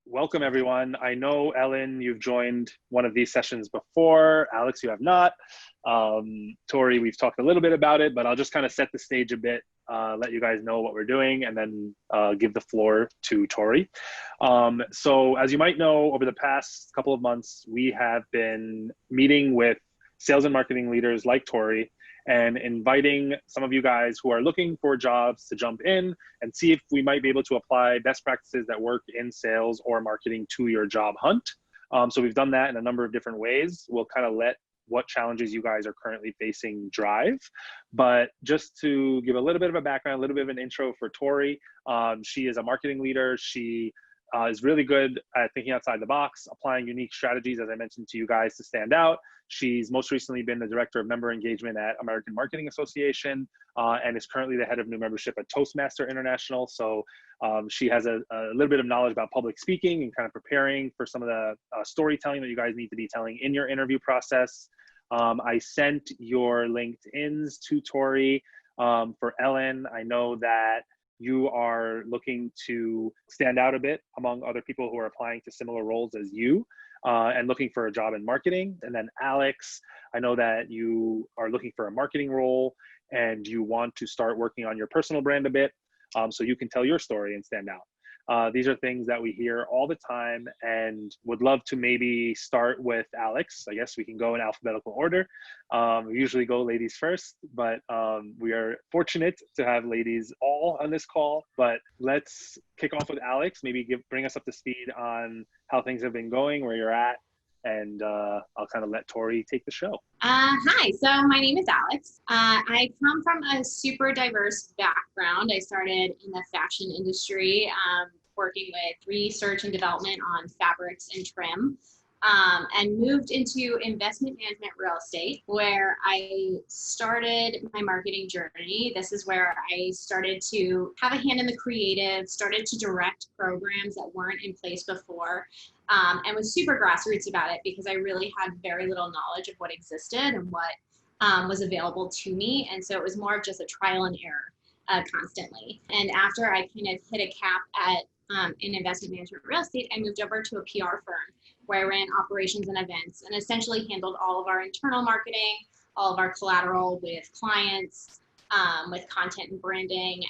welcome everyone. I know, Ellen, you've joined one of these sessions before. Alex, you have not. Tory, we've talked a little bit about it, but I'll just kind of set the stage a bit, let you guys know what we're doing, and then give the floor to Tory. So as you might know, over the past couple of months, we have been meeting with sales and marketing leaders like Tory and inviting some of you guys who are looking for jobs to jump in and see if we might be able to apply best practices that work in sales or marketing to your job hunt. So we've done that in a number of different ways. We'll kind of let what challenges you guys are currently facing drive. But just to give a little bit of a background, a little bit of an intro for Tory, she is a marketing leader. She is really good at thinking outside the box, applying unique strategies, as I mentioned to you guys, to stand out. She's most recently been the director of member engagement at American Marketing Association and is currently the head of new membership at Toastmaster International. So she has a little bit of knowledge about public speaking and kind of preparing for some of the storytelling that you guys need to be telling in your interview process. I sent your LinkedIns to Tory. For Ellen, I know that you are looking to stand out a bit among other people who are applying to similar roles as you and looking for a job in marketing. And then Alex, I know that you are looking for a marketing role and you want to start working on your personal brand a bit so you can tell your story and stand out. These are things that we hear all the time and would love to maybe start with Alex. I guess we can go in alphabetical order. We usually go ladies first, but we are fortunate to have ladies all on this call. But let's kick off with Alex, maybe bring us up to speed on how things have been going, where you're at, and I'll kind of let Tory take the show. Hi, so my name is Alex. I come from a super diverse background. I started in the fashion industry, working with research and development on fabrics and trim, and moved into investment management real estate, where I started my marketing journey. This is where I started to have a hand in the creative, started to direct programs that weren't in place before, and was super grassroots about it because I really had very little knowledge of what existed and what was available to me. And so it was more of just a trial and error constantly. And after I kind of hit a cap at in investment management real estate, I moved over to a PR firm where I ran operations and events and essentially handled all of our internal marketing, all of our collateral with clients, with content and branding,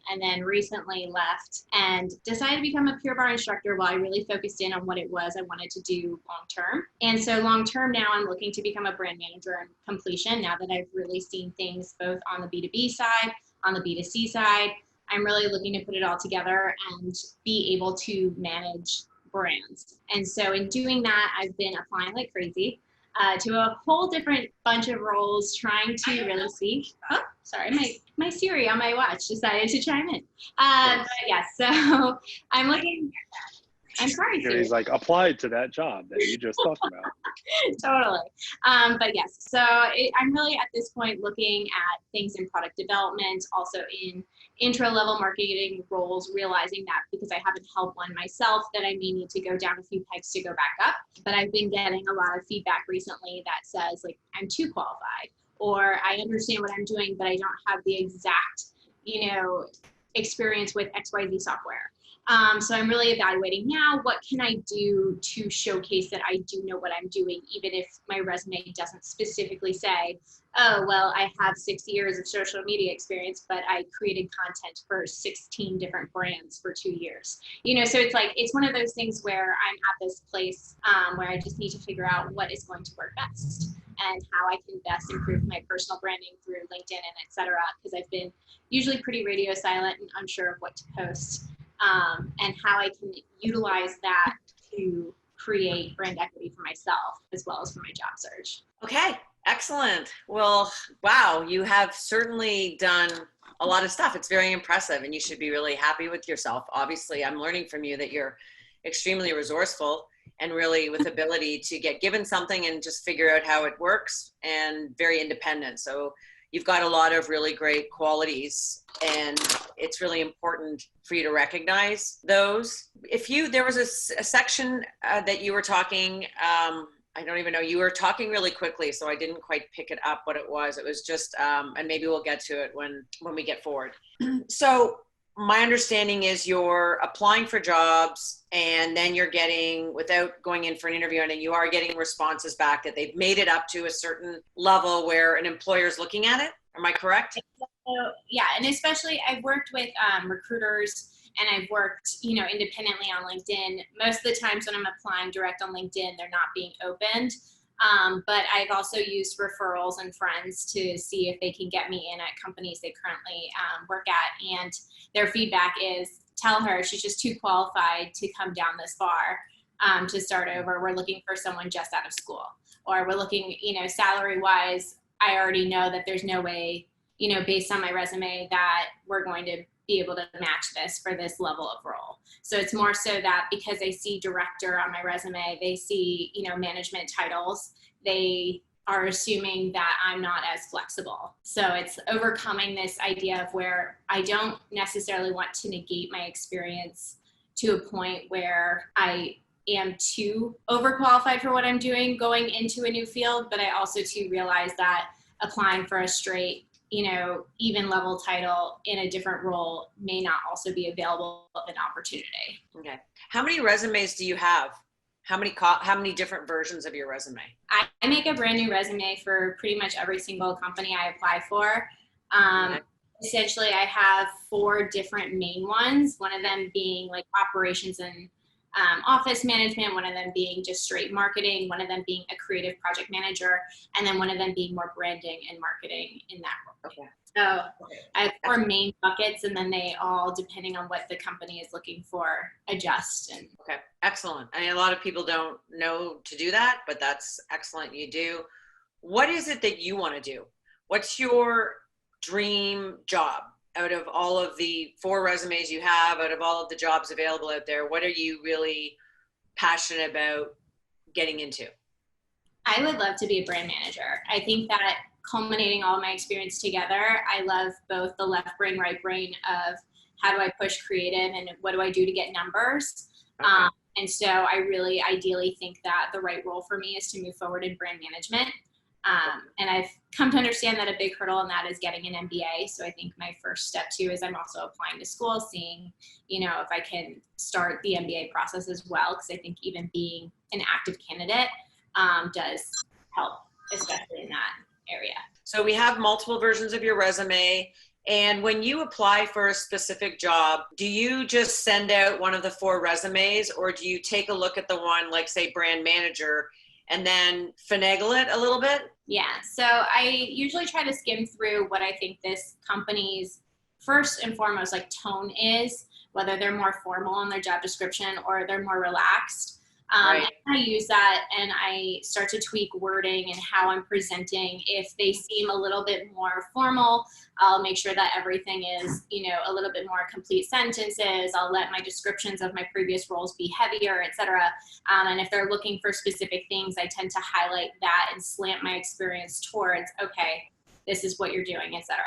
and then recently left and decided to become a Pure Barre instructor while I really focused in on what it was I wanted to do long term. And so long term now I'm looking to become a brand manager in completion now that I've really seen things both on the B2B side, on the B2C side. I'm really looking to put it all together and be able to manage brands. And so in doing that, I've been applying like crazy to a whole different bunch of roles, trying to really see. Oh, sorry, my Siri on my watch decided to chime in. But yes, so I'm looking. I'm sorry, Siri. He's like applied to that job that you just talked about. Totally. But yes, so I'm really at this point looking at things in product development, also in intro-level marketing roles, realizing that because I haven't held one myself, that I may need to go down a few pegs to go back up. But I've been getting a lot of feedback recently that says like I'm too qualified, or I understand what I'm doing, but I don't have the exact, experience with XYZ software. So I'm really evaluating now, what can I do to showcase that I do know what I'm doing, even if my resume doesn't specifically say, oh, well, I have 6 years of social media experience, but I created content for 16 different brands for 2 years. So it's like, it's one of those things where I'm at this place where I just need to figure out what is going to work best and how I can best improve my personal branding through LinkedIn and et cetera, because I've been usually pretty radio silent and unsure of what to post. And how I can utilize that to create brand equity for myself as well as for my job search. Okay, excellent. Well, wow, you have certainly done a lot of stuff. It's very impressive and you should be really happy with yourself. Obviously, I'm learning from you that you're extremely resourceful and really with ability to get given something and just figure out how it works and very independent. So you've got a lot of really great qualities and it's really important for you to recognize those. There was a section that you were talking, I don't even know, you were talking really quickly, so I didn't quite pick it up what it was. It was just, and maybe we'll get to it when we get forward. So my understanding is you're applying for jobs and then you're getting, without going in for an interview, and you are getting responses back that they've made it up to a certain level where an employer is looking at it. Am I correct? So, yeah, and especially I've worked with recruiters, and I've worked, independently on LinkedIn. Most of the times when I'm applying direct on LinkedIn, they're not being opened. But I've also used referrals and friends to see if they can get me in at companies they currently work at. And their feedback is, tell her she's just too qualified to come down this far to start over. We're looking for someone just out of school. Or we're looking, salary-wise, I already know that there's no way, based on my resume, that we're going to be able to match this for this level of role. So it's more so that because they see director on my resume, they see, management titles, they are assuming that I'm not as flexible. So it's overcoming this idea of where I don't necessarily want to negate my experience to a point where I am too overqualified for what I'm doing going into a new field, but I also too realize that applying for a straight, even level title in a different role may not also be available of an opportunity. Okay. How many resumes do you have? How many different versions of your resume? I make a brand new resume for pretty much every single company I apply for. Okay. Essentially, I have 4 different main ones, one of them being like operations and office management, one of them being just straight marketing, one of them being a creative project manager, and then one of them being more branding and marketing in that role. Okay. So I have 4 main buckets, and then they all, depending on what the company is looking for, adjust. And okay, excellent. I mean, a lot of people don't know to do that, but that's excellent. You do. What is it that you want to do? What's your dream job? Out of all of the 4 resumes you have, out of all of the jobs available out there, what are you really passionate about getting into? I would love to be a brand manager. I think that culminating all my experience together, I love both the left brain, right brain of how do I push creative and what do I do to get numbers. Okay. And so I really ideally think that the right role for me is to move forward in brand management. And I've come to understand that a big hurdle in that is getting an MBA. So I think my first step too is I'm also applying to school, seeing, if I can start the MBA process as well, because I think even being an active candidate does help, especially in that area. So we have multiple versions of your resume. And when you apply for a specific job, do you just send out one of the 4 resumes, or do you take a look at the one, like say brand manager, and then finagle it a little bit? Yeah, so I usually try to skim through what I think this company's first and foremost tone is, whether they're more formal in their job description or they're more relaxed. Right. And I use that and I start to tweak wording and how I'm presenting. If they seem a little bit more formal, I'll make sure that everything is, a little bit more complete sentences. I'll let my descriptions of my previous roles be heavier, etc. And if they're looking for specific things, I tend to highlight that and slant my experience towards, okay, this is what you're doing, etc.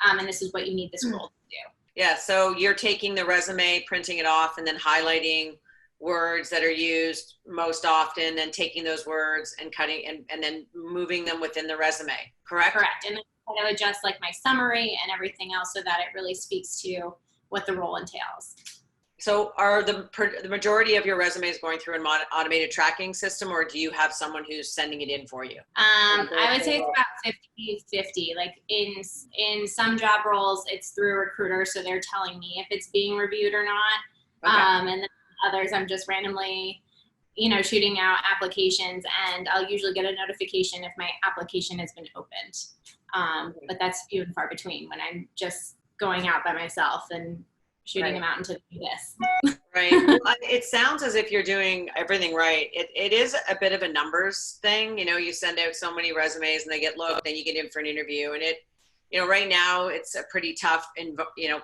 And this is what you need this role to do. Yeah, so you're taking the resume, printing it off, and then highlighting words that are used most often, then taking those words and cutting and then moving them within the resume, correct? Correct. And then kind of adjust my summary and everything else so that it really speaks to what the role entails. So are the majority of your resumes going through an automated tracking system, or do you have someone who's sending it in for you? I would say it's about 50-50. In some job roles, it's through a recruiter, so they're telling me if it's being reviewed or not. Okay. And then others, I'm just randomly, shooting out applications, and I'll usually get a notification if my application has been opened. But that's few and far between when I'm just going out by myself and shooting them out into this. Right. Well, it sounds as if you're doing everything right. It is a bit of a numbers thing. You send out so many resumes and they get looked, then you get in for an interview, and right now it's a pretty tough,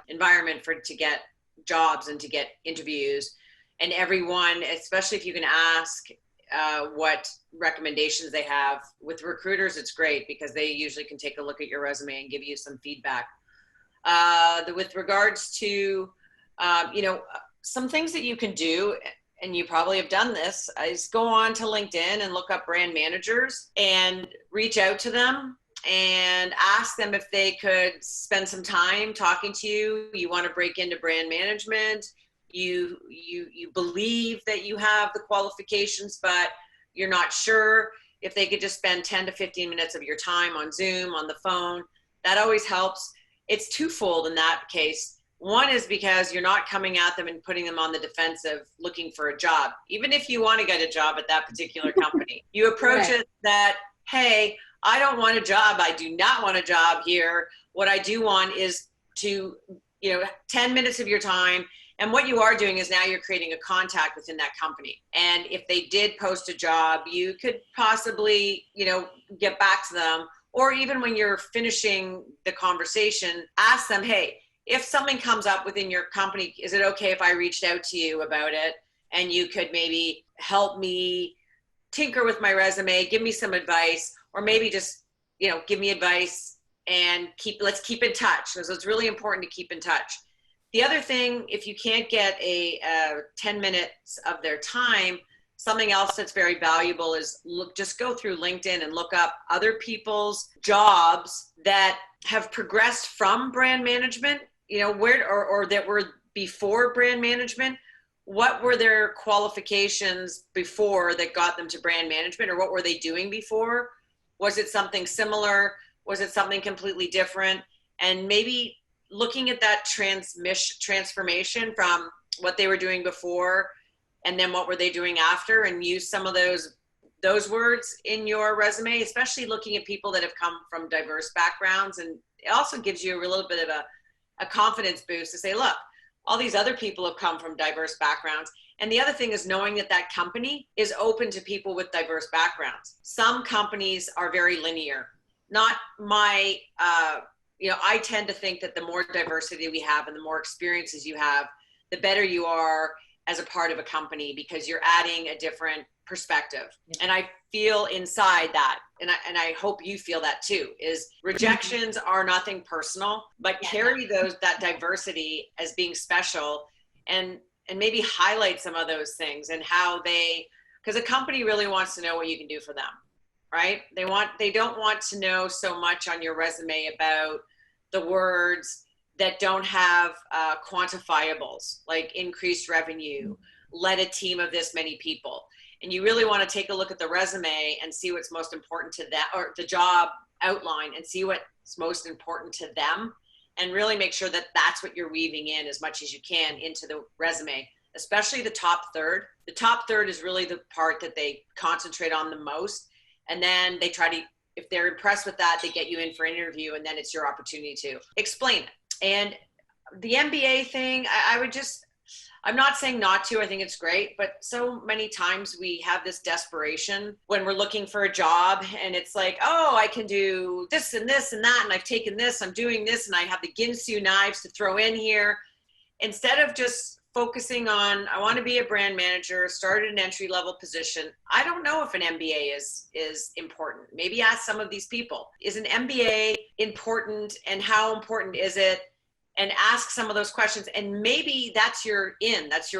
environment to get jobs and to get interviews. And everyone, especially if you can ask what recommendations they have. With recruiters, it's great because they usually can take a look at your resume and give you some feedback. With regards to, some things that you can do, and you probably have done this, is go on to LinkedIn and look up brand managers and reach out to them and ask them if they could spend some time talking to you. You want to break into brand management. You believe that you have the qualifications, but you're not sure. If they could just spend 10 to 15 minutes of your time on Zoom, on the phone, that always helps. It's twofold in that case. One is because you're not coming at them and putting them on the defensive looking for a job. Even if you want to get a job at that particular company, you approach it that, hey, I don't want a job. I do not want a job here. What I do want is to, 10 minutes of your time. And what you are doing is now you're creating a contact within that company. And if they did post a job, you could possibly, get back to them. Or even when you're finishing the conversation, ask them, hey, if something comes up within your company, is it okay if I reached out to you about it? And you could maybe help me tinker with my resume, give me some advice, or maybe just, give me advice and let's keep in touch. So it's really important to keep in touch. The other thing, if you can't get 10 minutes of their time, something else that's very valuable is just go through LinkedIn and look up other people's jobs that have progressed from brand management, or that were before brand management. What were their qualifications before that got them to brand management, or what were they doing before? Was it something similar? Was it something completely different? And maybe looking at that transformation from what they were doing before and then what were they doing after, and use some of those words in your resume, especially looking at people that have come from diverse backgrounds. And it also gives you a little bit of a confidence boost to say, look, all these other people have come from diverse backgrounds. And the other thing is knowing that that company is open to people with diverse backgrounds. Some companies are very linear. Not my, I tend to think that the more diversity we have and the more experiences you have, the better you are as a part of a company, because you're adding a different perspective. And I feel inside that, and I hope you feel that too, is rejections are nothing personal, but carry that diversity as being special, and maybe highlight some of those things and how because a company really wants to know what you can do for them, right? They don't want to know so much on your resume about the words that don't have quantifiables, like increased revenue, led a team of this many people. And you really want to take a look at the resume and see what's most important to that, or the job outline, and see what's most important to them, and really make sure that that's what you're weaving in as much as you can into the resume, especially the top third. The top third is really the part that they concentrate on the most. And then they try to, if they're impressed with that, they get you in for an interview, and then it's your opportunity to explain it. And the MBA thing, I'm not saying not to, I think it's great, but so many times we have this desperation when we're looking for a job, and it's like, oh, I can do this and this and that, and I've taken this, I'm doing this, and I have the Ginsu knives to throw in here. Instead of just focusing on, I want to be a brand manager, start at an entry-level position. I don't know if an MBA is important. Maybe ask some of these people, is an MBA important, and how important is it? And ask some of those questions. And maybe that's your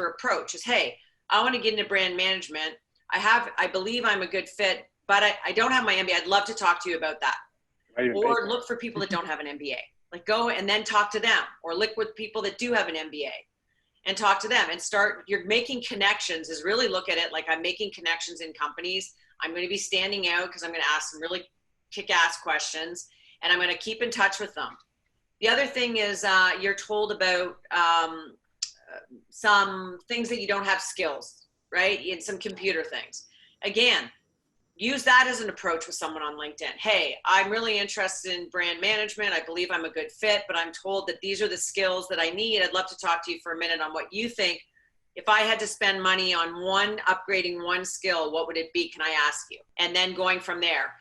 approach is, hey, I want to get into brand management. I believe I'm a good fit, but I don't have my MBA. I'd love to talk to you about that. Or look for people that don't have an MBA. Like, go and then talk to them, or look with people that do have an MBA and talk to them, and you're making connections. Is really look at it like I'm making connections in companies. I'm going to be standing out because I'm going to ask some really kick-ass questions, and I'm going to keep in touch with them. The other thing is you're told about some things that you don't have skills, right? In some computer things. Again, use that as an approach with someone on LinkedIn. Hey, I'm really interested in brand management. I believe I'm a good fit, but I'm told that these are the skills that I need. I'd love to talk to you for a minute on what you think. If I had to spend money on upgrading one skill, what would it be? Can I ask you? And then going from there.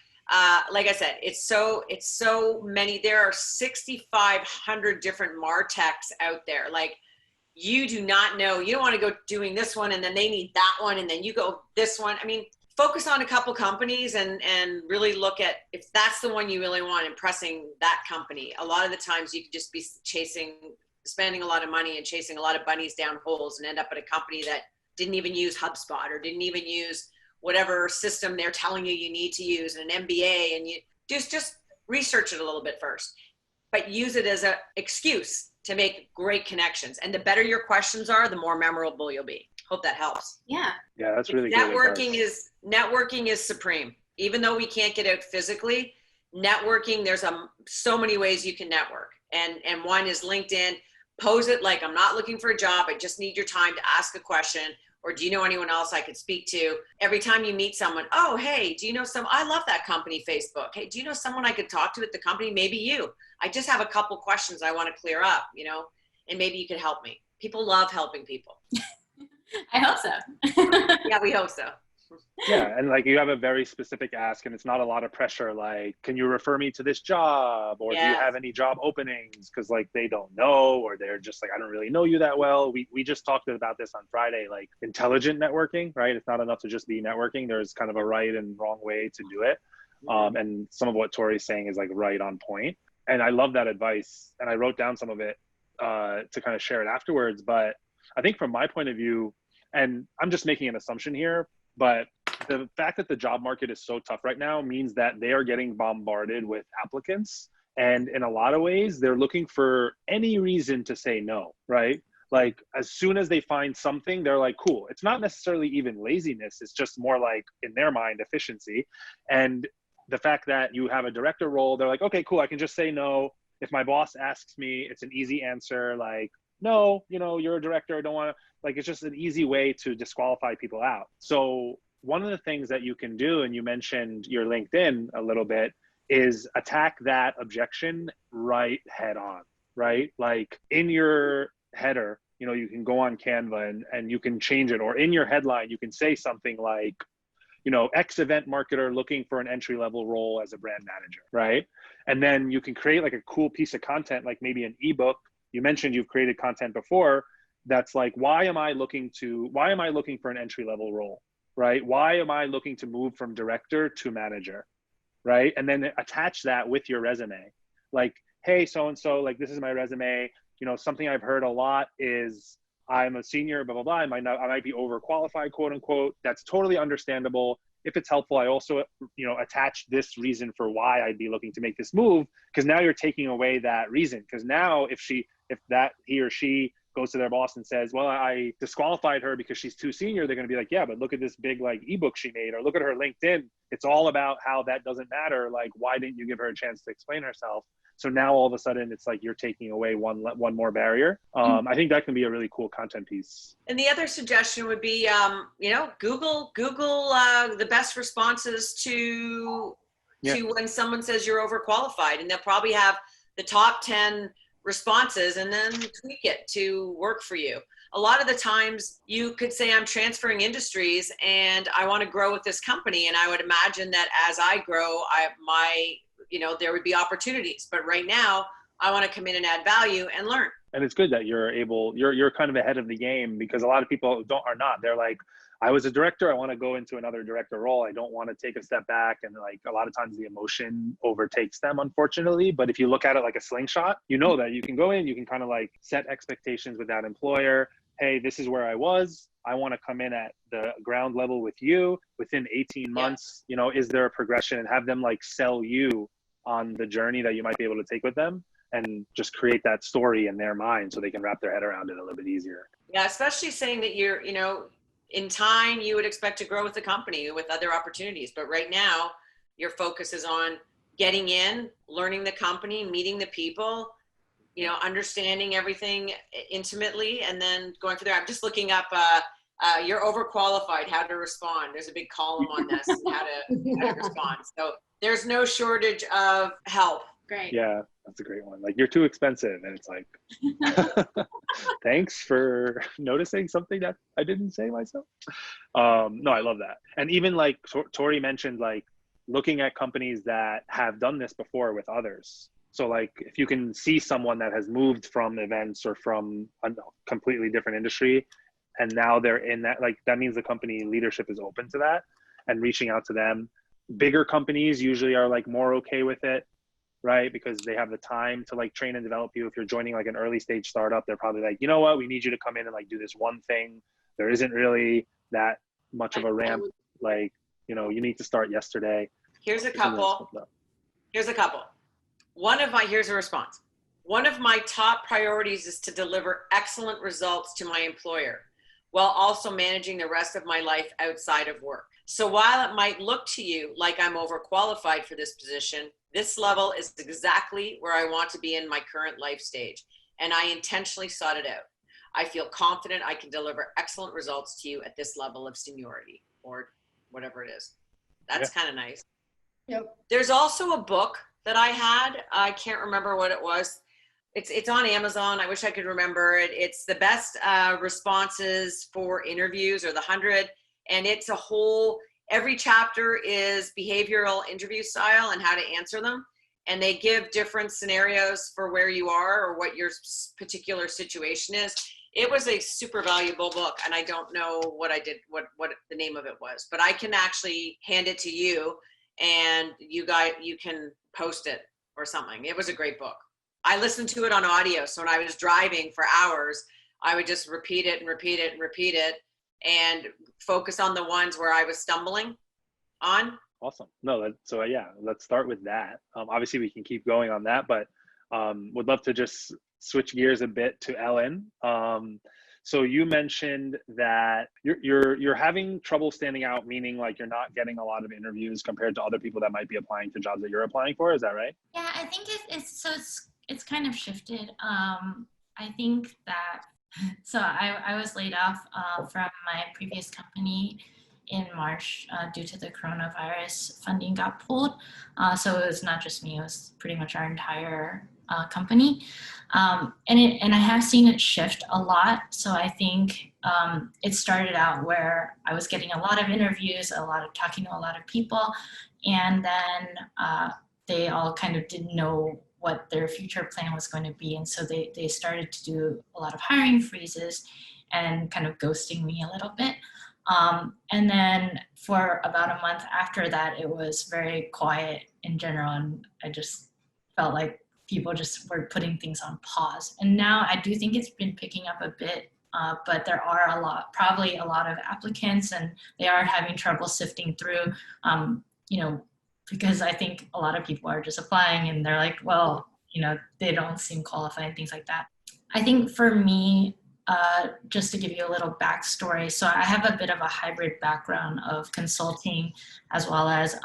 Like I said, it's so many. There are 6,500 different MarTechs out there. Like, you do not know. You don't want to go doing this one, and then they need that one, and then you go this one. I mean, focus on a couple companies and really look at if that's the one you really want, impressing that company. A lot of the times you could just be spending a lot of money and chasing a lot of bunnies down holes, and end up at a company that didn't even use HubSpot, or didn't even use whatever system they're telling you need to use, and an MBA, and you just research it a little bit first, but use it as an excuse to make great connections. And the better your questions are, the more memorable you'll be. Hope that helps. Yeah. Yeah, that's really good. Networking is supreme. Even though we can't get out physically, networking, there's so many ways you can network. And one is LinkedIn. Pose it like, I'm not looking for a job. I just need your time to ask a question. Or do you know anyone else I could speak to? Every time you meet someone, oh, hey, do you know I love that company, Facebook. Hey, do you know someone I could talk to at the company? Maybe you. I just have a couple questions I want to clear up, and maybe you could help me. People love helping people. I hope so. Yeah, we hope so. Yeah, and like you have a very specific ask, and it's not a lot of pressure. Like, can you refer me to this job, or do you have any job openings? Because like they don't know, or they're just like, I don't really know you that well. We just talked about this on Friday, like intelligent networking, right? It's not enough to just be networking. There's kind of a right and wrong way to do it, and some of what Tory's saying is like right on point. And I love that advice, and I wrote down some of it to kind of share it afterwards. But I think from my point of view, and I'm just making an assumption here, but the fact that the job market is so tough right now means that they are getting bombarded with applicants. And in a lot of ways, they're looking for any reason to say no, right? Like as soon as they find something, they're like, cool. It's not necessarily even laziness. It's just more like, in their mind, efficiency. And the fact that you have a director role, they're like, okay, cool. I can just say no. If my boss asks me, it's an easy answer. Like, no, you're a director. I don't want to, like, it's just an easy way to disqualify people out. So one of the things that you can do, and you mentioned your LinkedIn a little bit, is attack that objection right head on, right? Like in your header, you can go on Canva and you can change it, or in your headline, you can say something like, X event marketer looking for an entry-level role as a brand manager, right? And then you can create like a cool piece of content, like maybe an ebook. You mentioned you've created content before that's like, why am I looking for an entry-level role, right? Why am I looking to move from director to manager, right? And then attach that with your resume. Like, hey, so-and-so, like, this is my resume. Something I've heard a lot is I'm a senior, blah, blah, blah. I might be overqualified, quote unquote. That's totally understandable. If it's helpful, I also, attach this reason for why I'd be looking to make this move, because now you're taking away that reason. Because now if he or she goes to their boss and says, well, I disqualified her because she's too senior, they're going to be like, yeah, but look at this big like ebook she made, or look at her LinkedIn. It's all about how that doesn't matter. Like, why didn't you give her a chance to explain herself? So now all of a sudden it's like you're taking away one more barrier. I think that can be a really cool content piece. And the other suggestion would be, Google the best responses to when someone says you're overqualified, and they'll probably have the top 10 responses, and then tweak it to work for you. A lot of the times you could say, I'm transferring industries and I want to grow with this company. And I would imagine that as I grow, there would be opportunities, but right now I want to come in and add value and learn. And it's good that you're kind of ahead of the game, because a lot of people are not. They're like, I was a director, I want to go into another director role. I don't want to take a step back. And like a lot of times the emotion overtakes them, unfortunately. But if you look at it like a slingshot, that you can go in, you can kind of like set expectations with that employer. Hey, this is where I was. I want to come in at the ground level with you within 18 months. Is there a progression? And have them like sell you on the journey that you might be able to take with them, and just create that story in their mind so they can wrap their head around it a little bit easier. Yeah, especially saying that you're, in time you would expect to grow with the company with other opportunities. But right now your focus is on getting in, learning the company, meeting the people, understanding everything intimately, and then going from there. I'm just looking up, you're overqualified, how to respond. There's a big column on this, how to respond. So there's no shortage of help. Great. Yeah, that's a great one. Like, you're too expensive. And it's like, thanks for noticing something that I didn't say myself. No, I love that. And even like Tory mentioned, like looking at companies that have done this before with others. So like if you can see someone that has moved from events or from a completely different industry, and now they're in that, like that means the company leadership is open to that and reaching out to them. Bigger companies usually are like more okay with it, right? Because they have the time to like train and develop you. If you're joining like an early stage startup, they're probably like, you know what, we need you to come in and like do this one thing. There isn't really that much of a ramp. Like, you know, you need to start yesterday. Here's a couple. Here's a response. One of my top priorities is to deliver excellent results to my employer while also managing the rest of my life outside of work. So while it might look to you like I'm overqualified for this position, this level is exactly where I want to be in my current life stage, and I intentionally sought it out. I feel confident I can deliver excellent results to you at this level of seniority, or whatever it is. That's kind of nice. Yep. There's also a book that I had. I can't remember what it was. It's on Amazon. I wish I could remember it. It's the best responses for interviews, or the 100. And it's every chapter is behavioral interview style and how to answer them. And they give different scenarios for where you are or what your particular situation is. It was a super valuable book, and I don't know what the name of it was, but I can actually hand it to you, and you can post it or something. It was a great book. I listened to it on audio, so when I was driving for hours, I would just repeat it and repeat it and repeat it, and focus on the ones where I was stumbling on. Awesome. No, so yeah, let's start with that. Obviously, we can keep going on that, but would love to just switch gears a bit to Ellen. So you mentioned that you're having trouble standing out, meaning like you're not getting a lot of interviews compared to other people that might be applying to jobs that you're applying for. Is that right? Yeah, I think it's kind of shifted. I think that, so I was laid off from my previous company in March due to the coronavirus. Funding got pulled. So it was not just me, it was pretty much our entire company. And I have seen it shift a lot. So I think it started out where I was getting a lot of interviews, talking to a lot of people, and then they all kind of didn't know what their future plan was going to be. And so they started to do a lot of hiring freezes and kind of ghosting me a little bit. And then for about a month after that, it was very quiet in general. And I just felt like people just were putting things on pause. And now I do think it's been picking up a bit, but there are probably a lot of applicants, and they are having trouble sifting through, because I think a lot of people are just applying and they're like, well, they don't seem qualified and things like that. I think for me, just to give you a little backstory, so I have a bit of a hybrid background of consulting as well as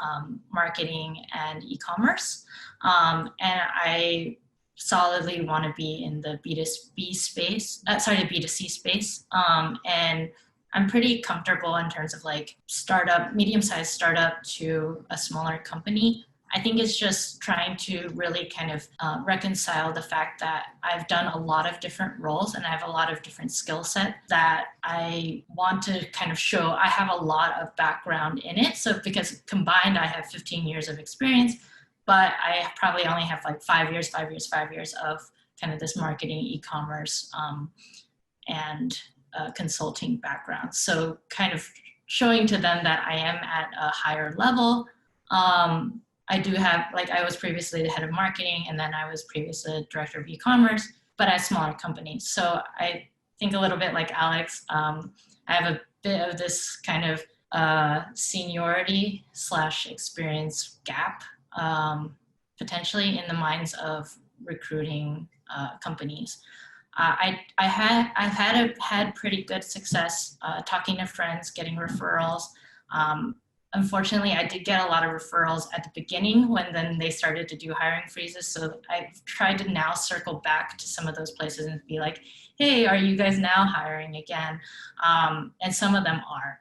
marketing and e-commerce. And I solidly want to be in the B2B space, the B2C space. And I'm pretty comfortable in terms of like medium-sized startup to a smaller company. I think it's just trying to really kind of reconcile the fact that I've done a lot of different roles and I have a lot of different skill set that I want to kind of show I have a lot of background in it. So because combined, I have 15 years of experience, but I probably only have like 5 years of kind of this marketing, e-commerce, and consulting background. So kind of showing to them that I am at a higher level. I do have, I was previously the head of marketing, and then I was previously director of e-commerce, but at smaller companies. So I think a little bit like Alex, I have a bit of this kind of seniority / experience gap, potentially in the minds of recruiting companies. I've had pretty good success talking to friends, getting referrals. Unfortunately, I did get a lot of referrals at the beginning when then they started to do hiring freezes. So I've tried to now circle back to some of those places and be like, hey, are you guys now hiring again? And some of them are.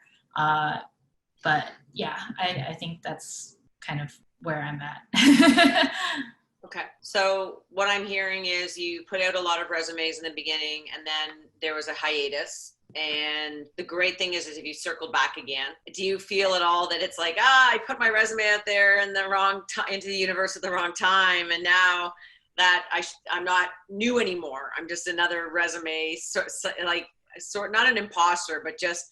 But yeah, I think that's kind of where I'm at. Okay. So what I'm hearing is you put out a lot of resumes in the beginning, and then there was a hiatus. And the great thing is if you circled back again, do you feel at all that it's like, I put my resume out there in the wrong into the universe at the wrong time, and now that I'm not new anymore, I'm just another resume, not an imposter, but just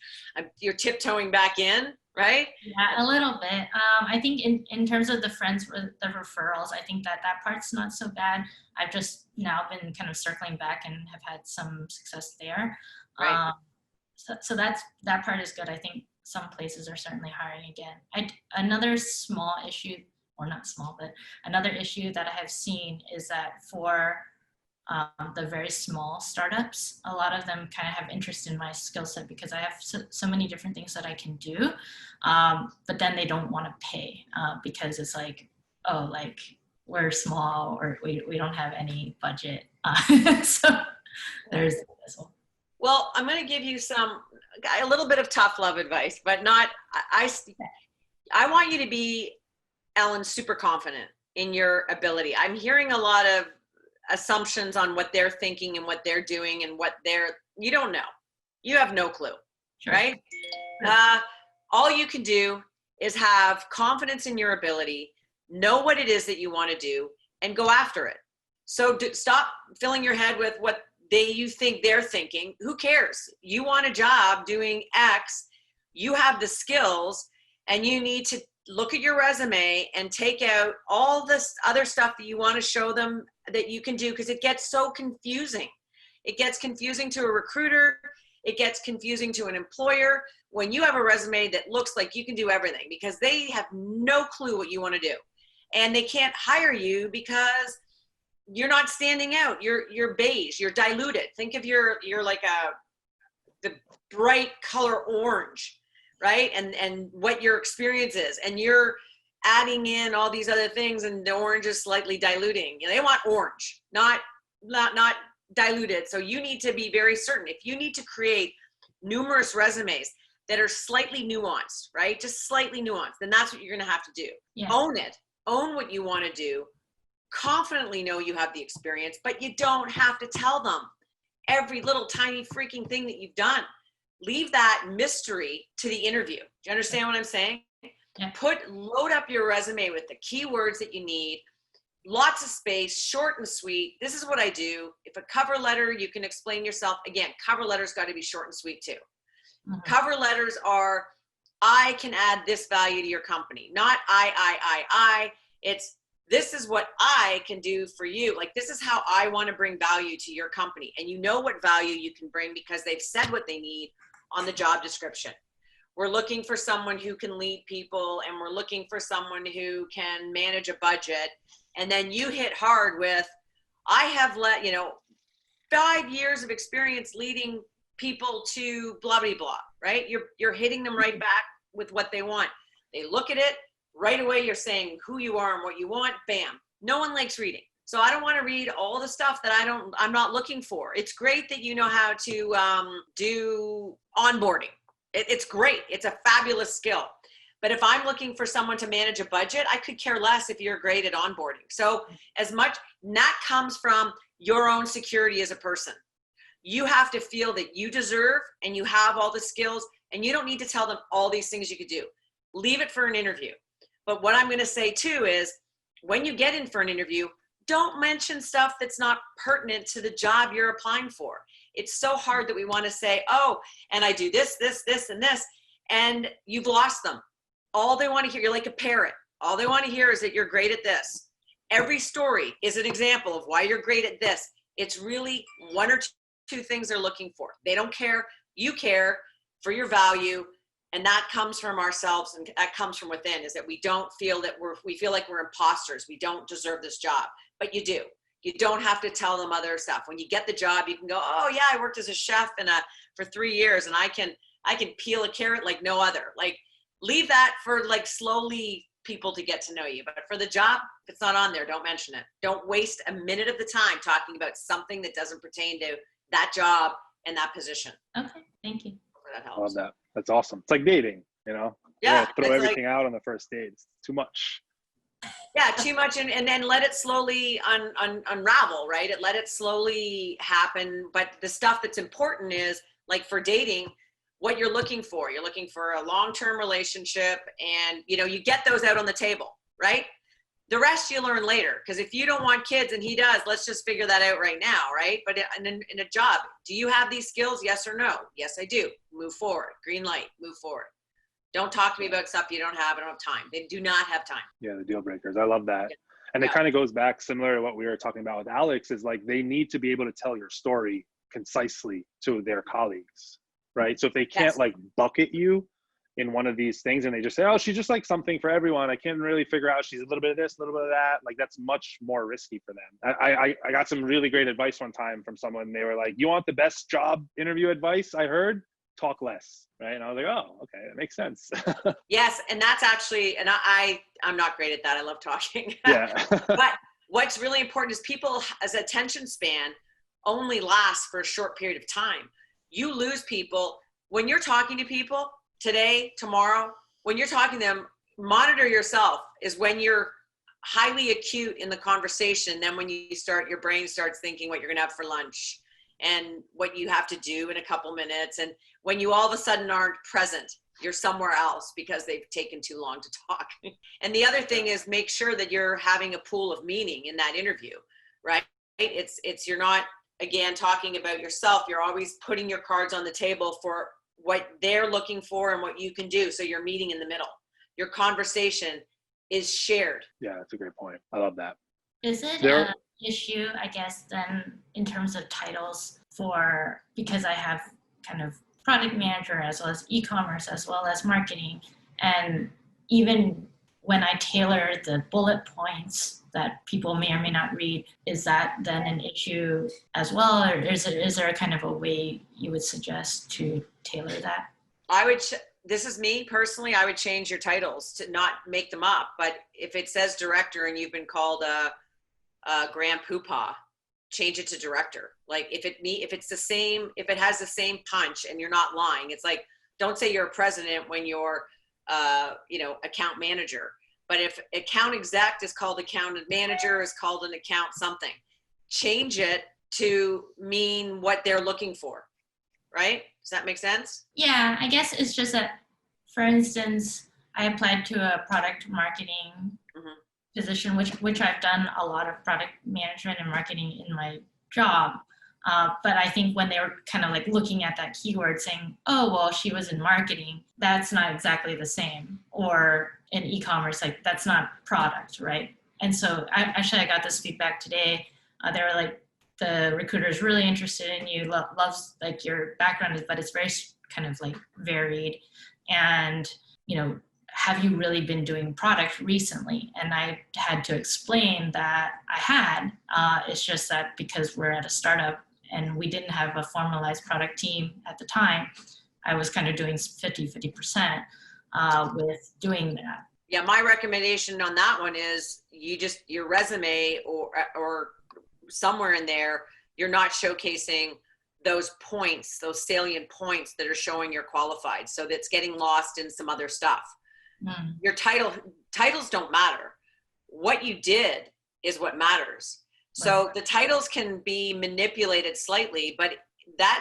you're tiptoeing back in, right? Yeah, a little bit. I think in terms of the friends with the referrals, I think that part's not so bad. I've just now been kind of circling back and have had some success there. Right. So that part is good. I think some places are certainly hiring again. Another small issue or not small, but another issue that I have seen is that for the very small startups, a lot of them kind of have interest in my skill set because I have so many different things that I can do, but then they don't want to pay because it's like, oh, like we're small or we don't have any budget. So there's this as well. Well, I'm going to give you a little bit of tough love advice, but not, I want you to be, Ellen, super confident in your ability. I'm hearing a lot of assumptions on what they're thinking and what they're doing and you don't know. You have no clue, Sure. right? All you can do is have confidence in your ability, know what it is that you want to do, and go after it. So stop filling your head with what you think they're thinking. Who cares? You want a job doing X, you have the skills, and you need to look at your resume and take out all this other stuff that you want to show them that you can do, because it gets so confusing. It gets confusing to a recruiter. It gets confusing to an employer when you have a resume that looks like you can do everything, because they have no clue what you want to do. And they can't hire you because you're not standing out. You're beige, you're diluted. Think of you're like the bright color orange, right? And what your experience is, and you're adding in all these other things, and the orange is slightly diluting. They want orange, not diluted. So you need to be very certain. If you need to create numerous resumes that are slightly nuanced, right? Just slightly nuanced, then that's what you're going to have to do. Yeah. Own it. Own what you want to do. Confidently know you have the experience, but you don't have to tell them every little tiny freaking thing that you've done. Leave that mystery to the interview. Do you understand what I'm saying? Yeah. Load up your resume with the keywords that you need, lots of space, short and sweet. This is what I do. If a cover letter, you can explain yourself. Again, cover letters got to be short and sweet too. Mm-hmm. Cover letters are, I can add this value to your company, not I. It's, this is what I can do for you. Like, this is how I want to bring value to your company. And you know what value you can bring because they've said what they need on the job description. We're looking for someone who can lead people, and we're looking for someone who can manage a budget. And then you hit hard with, I have 5 years of experience leading people to blah, blah, blah, right? You're hitting them right back with what they want. They look at it right away. You're saying who you are and what you want. Bam. No one likes reading. So I don't want to read all the stuff that I'm not looking for. It's great that you know how to do onboarding. It's great. It's a fabulous skill. But if I'm looking for someone to manage a budget, I could care less if you're great at onboarding. So that comes from your own security as a person. You have to feel that you deserve and you have all the skills, and you don't need to tell them all these things you could do. Leave it for an interview. But what I'm going to say too is, when you get in for an interview, don't mention stuff that's not pertinent to the job you're applying for. It's so hard that we want to say, oh, and I do this, and this, and you've lost them. All they want to hear, you're like a parrot. All they want to hear is that you're great at this. Every story is an example of why you're great at this. It's really one or two things they're looking for. They don't care. You care for your value. And that comes from ourselves, and that comes from within, is that we don't feel that we feel like we're imposters. We don't deserve this job, but you do. You don't have to tell them other stuff. When you get the job, you can go, oh yeah, I worked as a chef for 3 years, and I can peel a carrot like no other. Like, leave that for like slowly people to get to know you. But for the job, if it's not on there, don't mention it. Don't waste a minute of the time talking about something that doesn't pertain to that job and that position. Okay, thank you. That helps. I love that. That's awesome. It's like dating, Yeah. Throw everything out on the first date. It's too much. Yeah, too much, and then let it slowly unravel, right? Let it slowly happen. But the stuff that's important is, like for dating, what you're looking for. You're looking for a long-term relationship, and you get those out on the table, right? The rest you learn later, because if you don't want kids and he does, let's just figure that out right now, right? But in a job, do you have these skills? Yes or no? Yes, I do. Move forward. Green light. Move forward. Don't talk to me about stuff you don't have. I don't have time. They do not have time. Yeah, the deal breakers. I love that. Yeah. And it kind of goes back similar to what we were talking about with Alex, is like they need to be able to tell your story concisely to their colleagues, right? So if they can't like bucket you in one of these things and they just say, oh, she's just like something for everyone, I can't really figure out, she's a little bit of this, a little bit of that, like that's much more risky for them. I got some really great advice one time from someone. They were like, you want the best job interview advice I heard? Talk less, right? And I was like, oh, okay, that makes sense. Yes, and that's actually, and I'm not great at that. I love talking. Yeah. But what's really important is people's attention span only lasts for a short period of time. You lose people when you're talking to people today, tomorrow. When you're talking to them, monitor yourself. Is when you're highly acute in the conversation. Then when you start, your brain starts thinking what you're going to have for lunch and what you have to do in a couple minutes. And when you all of a sudden aren't present, you're somewhere else because they've taken too long to talk. And the other thing is make sure that you're having a pool of meaning in that interview, right? It's you're not, again, talking about yourself. You're always putting your cards on the table for what they're looking for and what you can do. So you're meeting in the middle. Your conversation is shared. Yeah, that's a great point. I love that. Is it an issue, I guess, then in terms of titles for, because I have kind of product manager as well as e-commerce as well as marketing, and even when I tailor the bullet points that people may or may not read, is that then an issue as well, or is there a kind of a way you would suggest to tailor that? This is me personally, I would change your titles to not make them up. But if it says director and you've been called a grand poopah, change it to director. Like if it's the same, if it has the same punch and you're not lying, it's like, don't say you're a president when you're, account manager. But if account exec is called account manager, is called an account something, change it to mean what they're looking for, right? Does that make sense? Yeah, I guess it's just that, for instance, I applied to a product marketing position, which I've done a lot of product management and marketing in my job. But I think when they were kind of like looking at that keyword saying, oh, well, she was in marketing, that's not exactly the same. Or in e-commerce, like that's not product, right? And so I got this feedback today. They were like, the recruiter is really interested in you, loves like your background, but it's very kind of like varied. And, have you really been doing product recently? And I had to explain that I had. It's just that because we're at a startup and we didn't have a formalized product team at the time, I was kind of doing 50% with doing that. Yeah, my recommendation on that one is your resume or somewhere in there, you're not showcasing those points, those salient points that are showing you're qualified. So that's getting lost in some other stuff. Your titles don't matter. What you did is what matters. So the titles can be manipulated slightly, but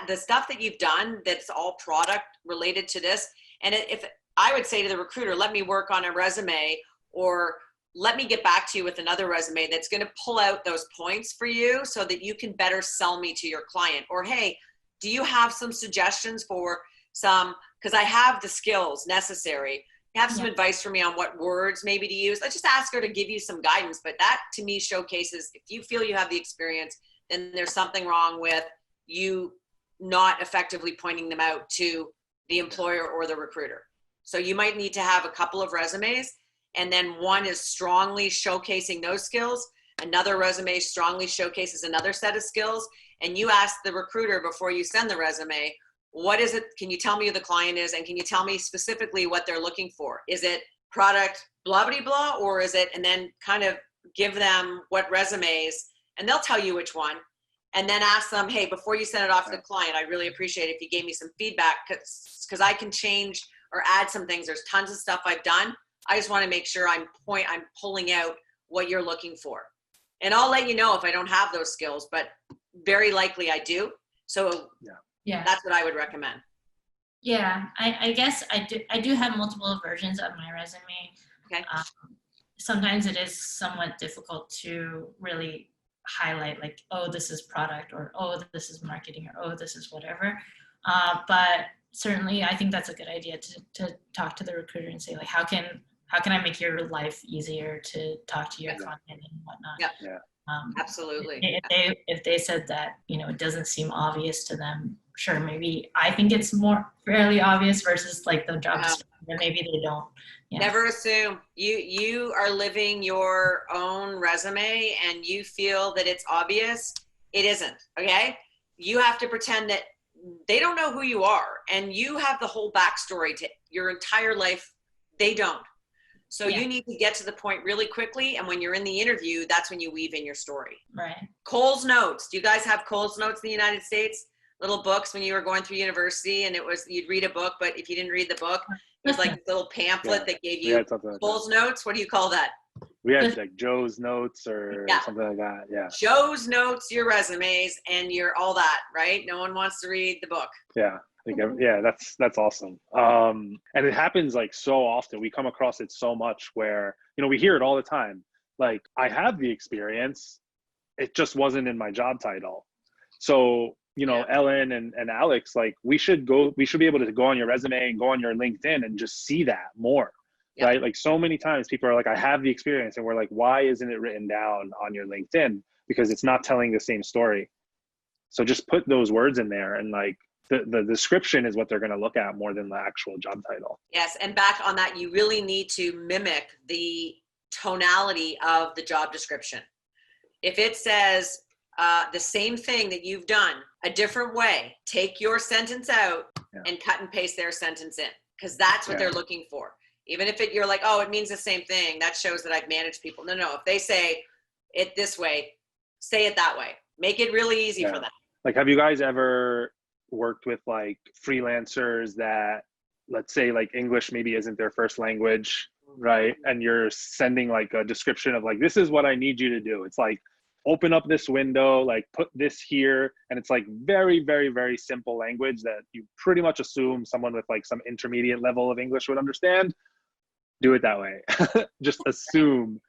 the stuff that you've done that's all product related to this. And if I would say to the recruiter, let me work on a resume, or let me get back to you with another resume that's going to pull out those points for you so that you can better sell me to your client. Or, hey, do you have some suggestions for because I have the skills necessary. Have some advice for me on what words maybe to use. Let's just ask her to give you some guidance. But that to me showcases, if you feel you have the experience, then there's something wrong with you not effectively pointing them out to the employer or the recruiter. So you might need to have a couple of resumes, and then one is strongly showcasing those skills. Another resume strongly showcases another set of skills. And you ask the recruiter before you send the resume, what is it? Can you tell me who the client is? And can you tell me specifically what they're looking for? Is it product blah, blah, blah, or is it, and then kind of give them what resumes, and they'll tell you which one. And then ask them, hey, before you send it off to the client, I'd really appreciate it if you gave me some feedback because I can change or add some things. There's tons of stuff I've done. I just want to make sure I'm pulling out what you're looking for. And I'll let you know if I don't have those skills, but very likely I do. So that's what I would recommend. Yeah, I guess I do have multiple versions of my resume. Okay. Sometimes it is somewhat difficult to really highlight like, oh, this is product, or oh, this is marketing, or oh, this is whatever. But certainly I think that's a good idea to talk to the recruiter and say like, how can I make your life easier to talk to your client and whatnot? Yeah. Absolutely. If they said that, it doesn't seem obvious to them, sure, maybe I think it's more fairly obvious versus like the job description, but maybe they don't. Yeah. Never assume. You are living your own resume and you feel that it's obvious. It isn't, okay? You have to pretend that they don't know who you are, and you have the whole backstory to your entire life. They don't. So you need to get to the point really quickly, and when you're in the interview, that's when you weave in your story. Right. Cole's Notes. Do you guys have Cole's Notes in the United States? Little books when you were going through university, and you'd read a book, but if you didn't read the book, it was like a little pamphlet that gave you Cole's Notes. What do you call that? We had like Joe's Notes or something like that. Yeah. Joe's Notes, your resumes, and your all that, right? No one wants to read the book. Yeah. That's awesome. And it happens like so often. We come across it so much where, we hear it all the time. Like, I have the experience, it just wasn't in my job title. So, Ellen and Alex, like, we should be able to go on your resume and go on your LinkedIn and just see that more. Yep. Right? Like, so many times people are like, I have the experience, and we're like, why isn't it written down on your LinkedIn? Because it's not telling the same story. So just put those words in there, and like the description is what they're going to look at more than the actual job title. Yes. And back on that, you really need to mimic the tonality of the job description. If it says the same thing that you've done a different way, take your sentence out and cut and paste their sentence in, because that's what they're looking for. Even if you're like, oh, it means the same thing, that shows that I've managed people. No. If they say it this way, say it that way. Make it really easy for them. Like, have you guys ever worked with like freelancers that, let's say, like, English maybe isn't their first language, right? And you're sending like a description of like, this is what I need you to do. It's like, open up this window, like put this here. And it's like very, very, very simple language that you pretty much assume someone with like some intermediate level of English would understand. Do it that way. Just assume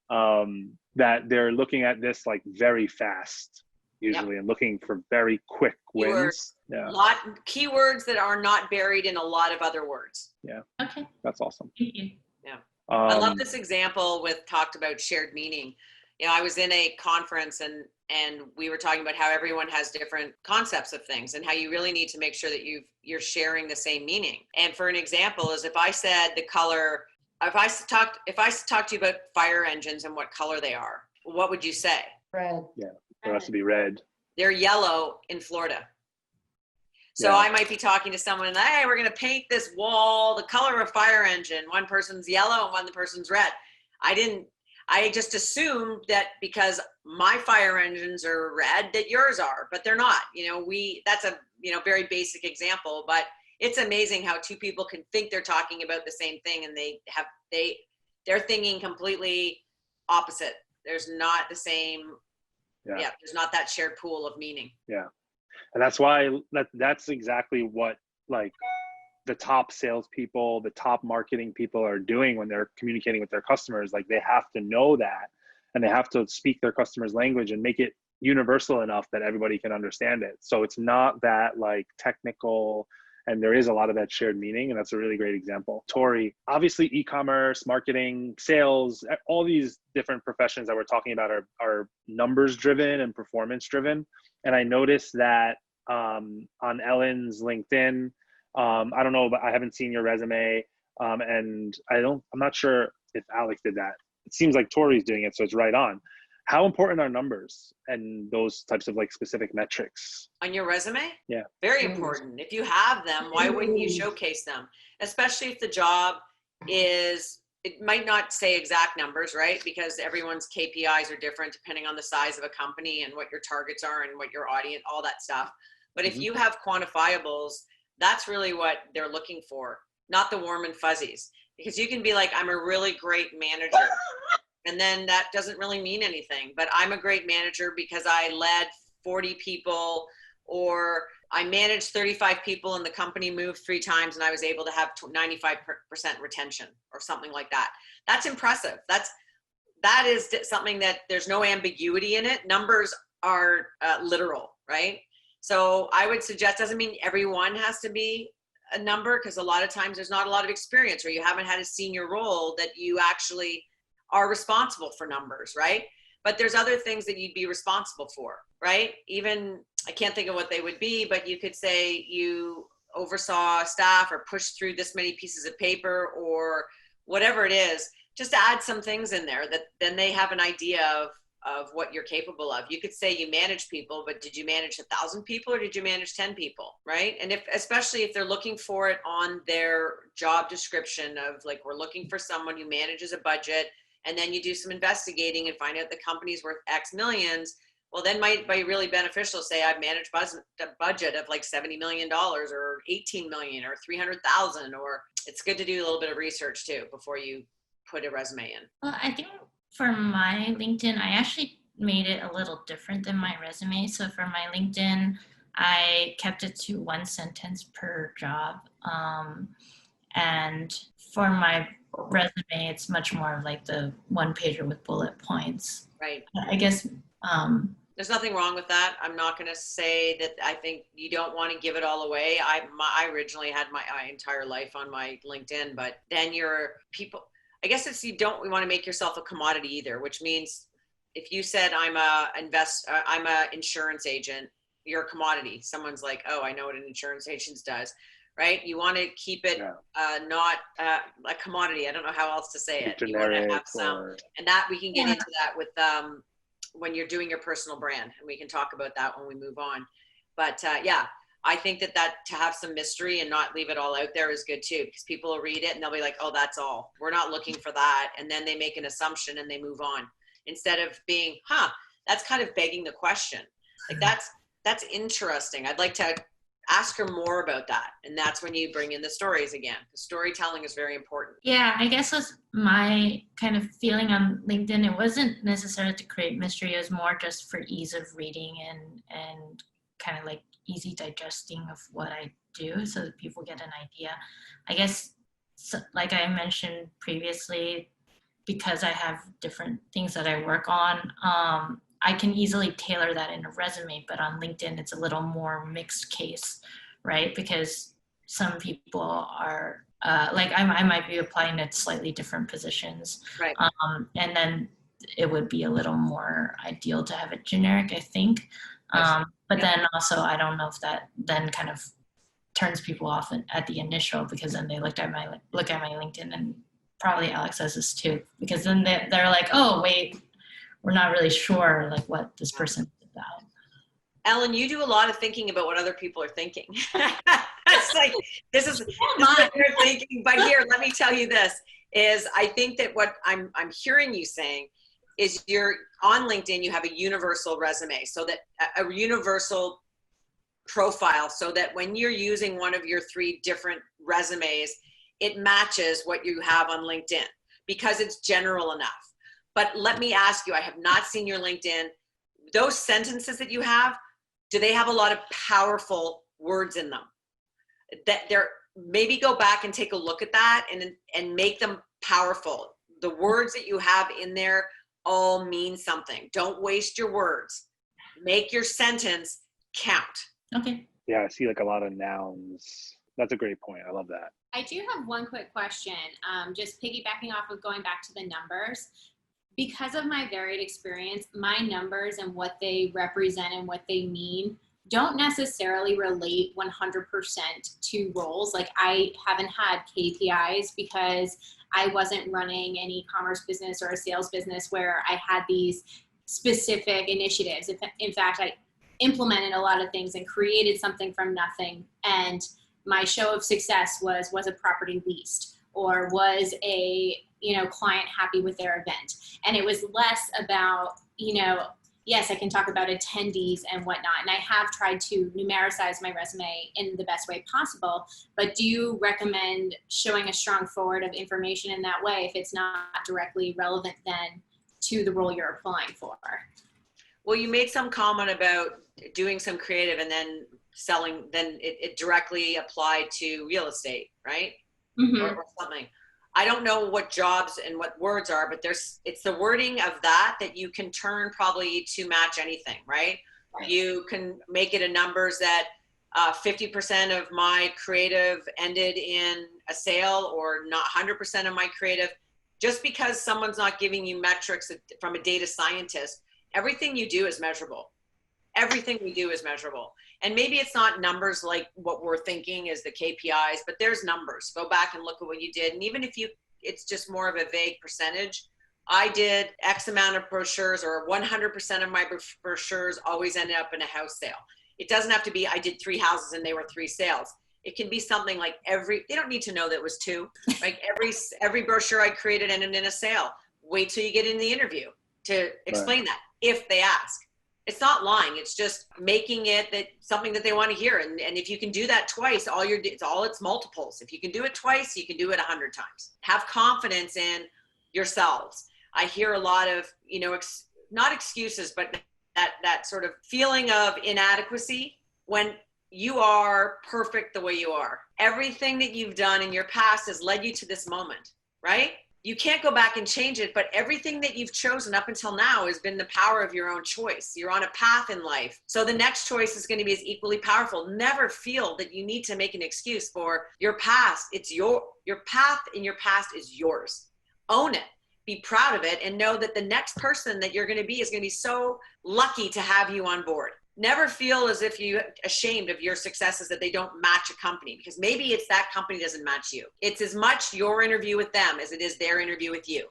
that they're looking at this like very fast usually and looking for very quick wins. Keywords that are not buried in a lot of other words. Yeah. Okay. That's awesome. Thank you. Yeah. I love this example talked about shared meaning. I was in a conference and we were talking about how everyone has different concepts of things and how you really need to make sure that you're sharing the same meaning. And for an example is if I said the color, if I talked to you about fire engines and what color they are, what would you say? Red. Yeah, it has to be red. They're yellow in Florida. So I might be talking to someone and, hey, we're going to paint this wall the color of a fire engine. One person's yellow and one person's red. I just assumed that because my fire engines are red that yours are, but they're not. That's a very basic example, but it's amazing how two people can think they're talking about the same thing and they're thinking completely opposite. There's not the same. Yeah, there's not that shared pool of meaning. Yeah. And that's why that's exactly what like the top salespeople, the top marketing people are doing when they're communicating with their customers. Like, they have to know that, and they have to speak their customers' language and make it universal enough that everybody can understand it. So it's not that like technical, and there is a lot of that shared meaning. And that's a really great example. Tory, obviously e-commerce, marketing, sales, all these different professions that we're talking about are numbers driven and performance driven. And I noticed that on Ellen's LinkedIn, I don't know, but I haven't seen your resume. And I'm not sure if Alex did that. It seems like Tory's doing it, so it's right on. How important are numbers and those types of like specific metrics? On your resume? Yeah. Very important. If you have them, why wouldn't you showcase them? Especially if the job it might not say exact numbers, right? Because everyone's KPIs are different depending on the size of a company and what your targets are and what your audience, all that stuff. But if you have quantifiables, that's really what they're looking for, not the warm and fuzzies. Because you can be like, I'm a really great manager. And then that doesn't really mean anything. But I'm a great manager because I led 40 people, or I managed 35 people and the company moved 3 times and I was able to have 95% retention or something like that. That's impressive. That is something that there's no ambiguity in it. Numbers are literal, right? So I would suggest, doesn't mean everyone has to be a number, because a lot of times there's not a lot of experience or you haven't had a senior role that you actually are responsible for numbers, right? but there's other things that you'd be responsible for, right? Even, I can't think of what they would be, but you could say you oversaw staff or pushed through this many pieces of paper or whatever it is, just to add some things in there that then they have an idea of what you're capable of. You could say you manage people, but did you manage 1,000 people or did you manage 10 people, right? And especially if they're looking for it on their job description of like, we're looking for someone who manages a budget, and then you do some investigating and find out the company's worth X millions, well, then might be really beneficial to say I've managed a budget of like $70 million or 18 million or 300,000, or it's good to do a little bit of research too before you put a resume in. Well, I think for my LinkedIn, I actually made it a little different than my resume. So for my LinkedIn, I kept it to 1 sentence per job. And for my resume, it's much more of like the 1-pager with bullet points. Right. I guess. There's nothing wrong with that. I'm not going to say that I think you don't want to give it all away. I originally had my entire life on my LinkedIn, but then I guess it's, we want to make yourself a commodity either, which means if you said I'm a insurance agent, you're a commodity. Someone's like, oh, I know what an insurance agent does, right? You want to keep it not a commodity. I don't know how else to say it. You want to have some, and that we can get into that with when you're doing your personal brand, and we can talk about that when we move on. But I think that to have some mystery and not leave it all out there is good too, because people will read it and they'll be like, oh, that's all. We're not looking for that. And then they make an assumption and they move on instead of being, that's kind of begging the question. Like that's interesting. I'd like to ask her more about that. And that's when you bring in the stories again. The storytelling is very important. Yeah, I guess was my kind of feeling on LinkedIn. It wasn't necessarily to create mystery. It was more just for ease of reading and kind of like easy digesting of what I do so that people get an idea. I guess, like I mentioned previously, because I have different things that I work on, I can easily tailor that in a resume, but on LinkedIn, it's a little more mixed case, right? Because some people are, I might be applying at slightly different positions. Right. And then it would be a little more ideal to have it generic, I think. But then also, I don't know if that then kind of turns people off at the initial, because then they look at my LinkedIn, and probably Alex says this too, because then they're like, oh, wait, we're not really sure like what this person is about. Ellen, you do a lot of thinking about what other people are thinking. It's like, this is what they're thinking. But here, let me tell you this, is I think that what I'm hearing you saying is you're on LinkedIn, you have a universal resume, so that a universal profile, so that when you're using one of your 3 different resumes, it matches what you have on LinkedIn because it's general enough. But let me ask you, I have not seen your LinkedIn. Those sentences that you have, do they have a lot of powerful words in them? That they're, maybe go back and take a look at that and make them powerful. The words that you have in there all mean something. Don't waste your words. Make your sentence count. Okay. Yeah, I see like a lot of nouns. That's a great point. I love that. I do have one quick question, just piggybacking off of going back to the numbers. Because of my varied experience, my numbers and what they represent and what they mean don't necessarily relate 100% to roles. Like I haven't had KPIs because I wasn't running an e-commerce business or a sales business where I had these specific initiatives. In fact, I implemented a lot of things and created something from nothing. And my show of success was a property leased, or was a client happy with their event. And it was less about, yes, I can talk about attendees and whatnot. And I have tried to numericize my resume in the best way possible, but do you recommend showing a strong forward of information in that way if it's not directly relevant then to the role you're applying for? Well, you made some comment about doing some creative and then selling, then it directly applied to real estate, right? Mm-hmm. Or something. I don't know what jobs and what words are, but it's the wording of that you can turn probably to match anything, right? You can make it a numbers that 50% of my creative ended in a sale, or not 100% of my creative. Just because someone's not giving you metrics from a data scientist, everything you do is measurable. Everything we do is measurable. And maybe it's not numbers like what we're thinking is the KPIs, but there's numbers. Go back and look at what you did. And even if it's just more of a vague percentage, I did X amount of brochures, or 100% of my brochures always ended up in a house sale. It doesn't have to be, I did 3 houses and they were 3 sales. It can be something like they don't need to know that it was 2. Like every brochure I created ended in a sale. Wait till you get in the interview to explain that, if they ask. It's not lying. It's just making it that something that they want to hear. And if you can do that twice, it's multiples. If you can do it twice, you can do it 100 times. Have confidence in yourselves. I hear a lot of, not excuses, but that sort of feeling of inadequacy when you are perfect the way you are. Everything that you've done in your past has led you to this moment, right? You can't go back and change it, but everything that you've chosen up until now has been the power of your own choice. You're on a path in life. So the next choice is going to be as equally powerful. Never feel that you need to make an excuse for your past. It's your path in your past is yours. Own it. Be proud of it, and know that the next person that you're going to be is going to be so lucky to have you on board. Never feel as if you're ashamed of your successes that they don't match a company, because maybe it's that company doesn't match you. It's as much your interview with them as it is their interview with you.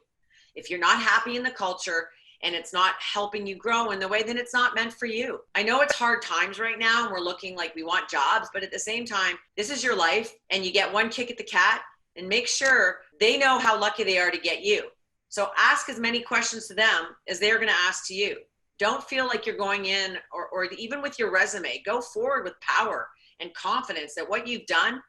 If you're not happy in the culture and it's not helping you grow in the way, then it's not meant for you. I know it's hard times right now and we're looking like we want jobs, but at the same time, this is your life and you get one kick at the cat, and make sure they know how lucky they are to get you. So ask as many questions to them as they're going to ask to you. Don't feel like you're going in, or even with your resume, go forward with power and confidence that what you've done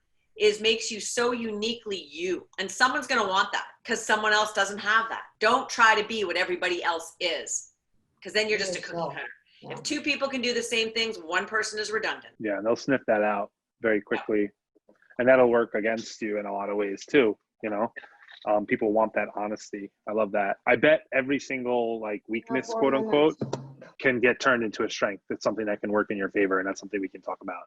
makes you so uniquely you. And someone's going to want that because someone else doesn't have that. Don't try to be what everybody else is, because then you're just a cookie cutter. Yeah. If 2 people can do the same things, 1 person is redundant. Yeah, and they'll sniff that out very quickly. Yeah. And that'll work against you in a lot of ways too, People want that honesty. I love that. I bet every single weakness, quote unquote, can get turned into a strength. It's something that can work in your favor, and that's something we can talk about.